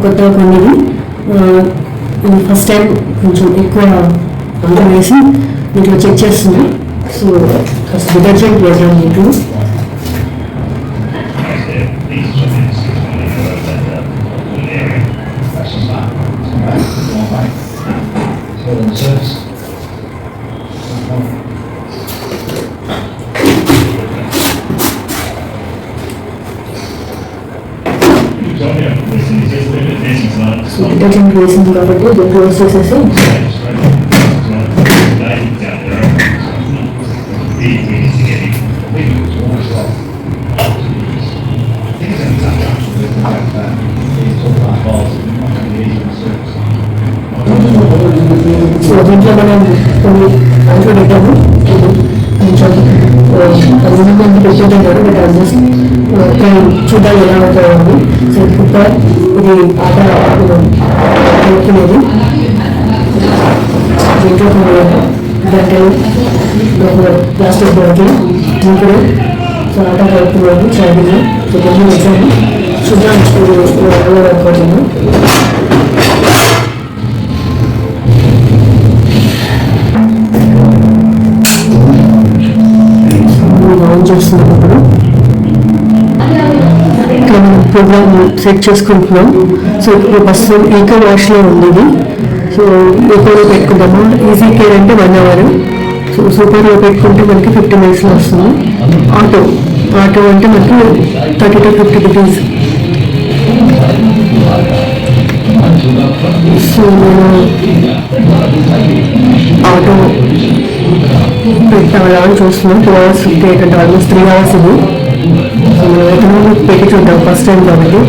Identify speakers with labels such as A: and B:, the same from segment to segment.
A: కొత్తగా కొన్నది. First time కొంచెం ఎక్కువ అంత వేసి దీంట్లో చెక్ చేస్తున్నా. సో ఫస్ట్ డిటర్జెంట్ వేసాను దీంట్లో. డిటర్జెంట్ వేసింది కాబట్టి ఇది క్లోజ్ చేసేసి సో దీంట్లో మనం కొన్ని దాంట్లో పెట్టాము. కొంచెం అల్యూమినియం పెట్టేది కాదు, బట్ అది జస్ట్ చూడాలి ఎలా అవుతాయండి. సో కుక్కర్ ఇది ఆట కలుపుకునేది. దీంట్లో గంటలు ప్లాస్టిక్ బాటిల్ దీంట్లో సో ఆట కలుపుకునేది చాయ్. సో కొంచెం వచ్చాను చూద్దాం ఎలా అనుకుంటున్నాను. ఆన్ చేస్తున్నప్పుడు ఇక్కడ మనం ప్రోగ్రామ్ సెట్ చేసుకుంటున్నాం. సో ఇప్పుడు ఫస్ట్ ఈకో వాష్లో ఉంది ఇది. సో ఈకోలో పెట్టుకుంటాము. ఈజీ కేర్ అంటే 1 hour. సో సూపర్లో పెట్టుకుంటే మనకి 50 minutesలో వస్తుంది. ఆటో అంటే మనకి 30 to 50 rupees. సో నేను ఆటో పెట్టాలా అని చూస్తున్నాం. 2 hours 58 అంటే ఆల్మోస్ట్ 3 hours ఇది. సో మనం ఎకనామిక్ పెట్టి చూద్దాం ఫస్ట్ టైం కాబట్టి.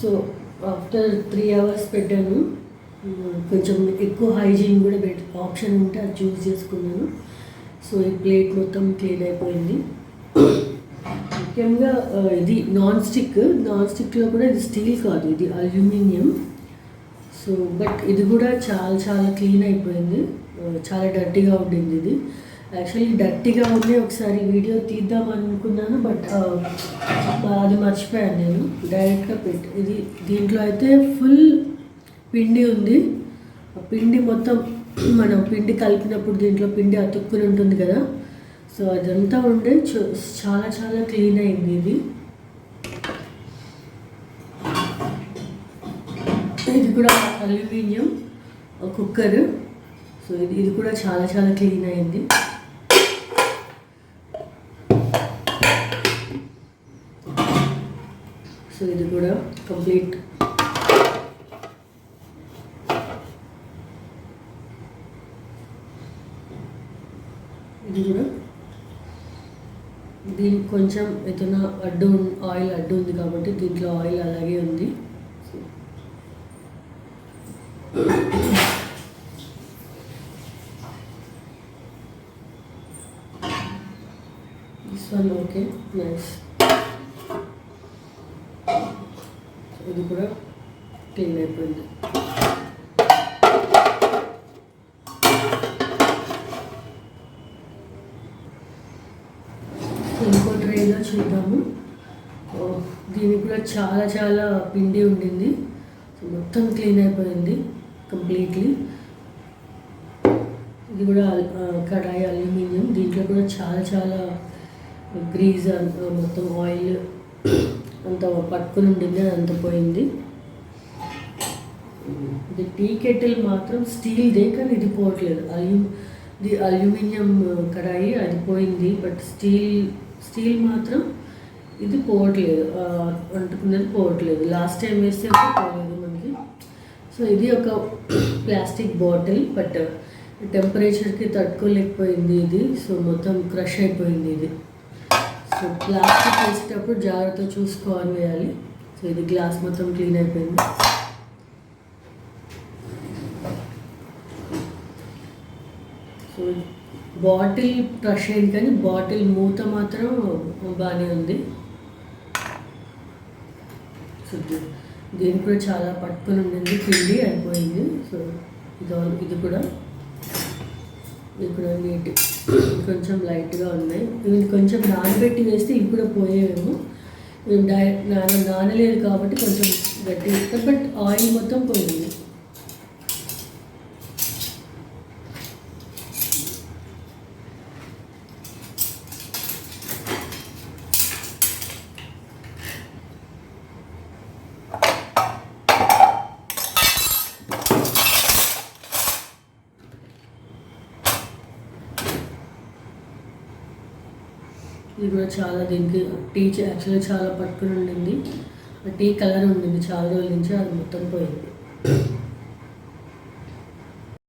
A: సో ఆఫ్టర్ 3 hours పెట్టాను. కొంచెం ఎక్కువ హైజీన్ కూడా ఆప్షన్ ఉంటే అది చూస్ చేసుకున్నాను. సో ఈ ప్లేట్ మొత్తం క్లీన్ అయిపోయింది. ముఖ్యంగా ఇది నాన్ స్టిక్లో కూడా ఇది స్టీల్ కాదు, ఇది అల్యూమినియం. సో బట్ ఇది కూడా చాలా క్లీన్ అయిపోయింది. చాలా డర్టీగా ఉండింది ఇది. యాక్చువల్లీ డర్టీగా ఉండి ఒకసారి వీడియో తీద్దాం అనుకున్నాను, బట్ అది మర్చిపోయాను నేను. డైరెక్ట్గా ఇది దీంట్లో అయితే ఫుల్ పిండి ఉంది. పిండి మొత్తం మనం పిండి కలిపినప్పుడు దీంట్లో పిండి అతుక్కుని ఉంటుంది కదా. సో అదంతా ఉండే చాలా క్లీన్ అయింది ఇది. ఇది కూడా అల్యూమినియం కుక్కర్. సో ఇది కూడా చాలా క్లీన్ అయింది. సో ఇది కూడా కంప్లీట్. ఇది కూడా దీనికి కొంచెం ఏదైనా ఆయిల్ అడ్డు ఉంది కాబట్టి దీంట్లో ఆయిల్ అలాగే ఉంది. This one okay, nice. ఇది కూడా క్లీన్ అయిపోయింది. ఇంకో ట్రేలో చూద్దాము. దీనికి కూడా చాలా పిండి ఉండింది. సో మొత్తం క్లీన్ అయిపోయింది కంప్లీట్లీ. ఇది కూడా కడాయి అల్యూమినియం. దీంట్లో కూడా చాలా గ్రీజ్ మొత్తం ఆయిల్ అంత పట్టుకుని ఉండింది, అంత పోయింది. ఇది టీ కెటిల్ మాత్రం స్టీల్దే, కానీ ఇది పోవట్లేదు. అల్యూమినియం కడాయి అది పోయింది, బట్ స్టీల్ మాత్రం ఇది పోవట్లేదు, అంటుకున్నది పోవట్లేదు. లాస్ట్ టైం వేస్తే పోలేదు మనకి. సో ఇది ఒక ప్లాస్టిక్ బాటిల్, బట్ టెంపరేచర్కి తట్టుకోలేకపోయింది ఇది. సో మొత్తం క్రష్ అయిపోయింది ఇది. సో ప్లాస్టిక్ వేసేటప్పుడు జాగ్రత్త చూసుకోవాలి వేయాలి. సో ఇది గ్లాస్ మొత్తం క్లీన్ అయిపోయింది. సో బాటిల్ క్రష్ అయింది, కానీ బాటిల్ మూత మాత్రం బాగానే ఉంది. సో దీనికి కూడా చాలా పట్టుకొని ఉండింది, పిండి అయిపోయింది. సో ఇది కూడా నీట్ కొంచెం లైట్గా ఉన్నాయి. ఇవి కొంచెం నానబెట్టి వేస్తే ఇవి కూడా పోయేవేమో. నానలేదు కాబట్టి కొంచెం గట్టిగా, బట్ ఆయిల్ మొత్తం పోయింది. ఇది కూడా చాలా దీనికి టీ యాక్చువల్గా చాలా పట్టుకుని ఉండింది. టీ కలర్ ఉండింది చాలా రోజుల నుంచి, అది మొత్తం పోయింది.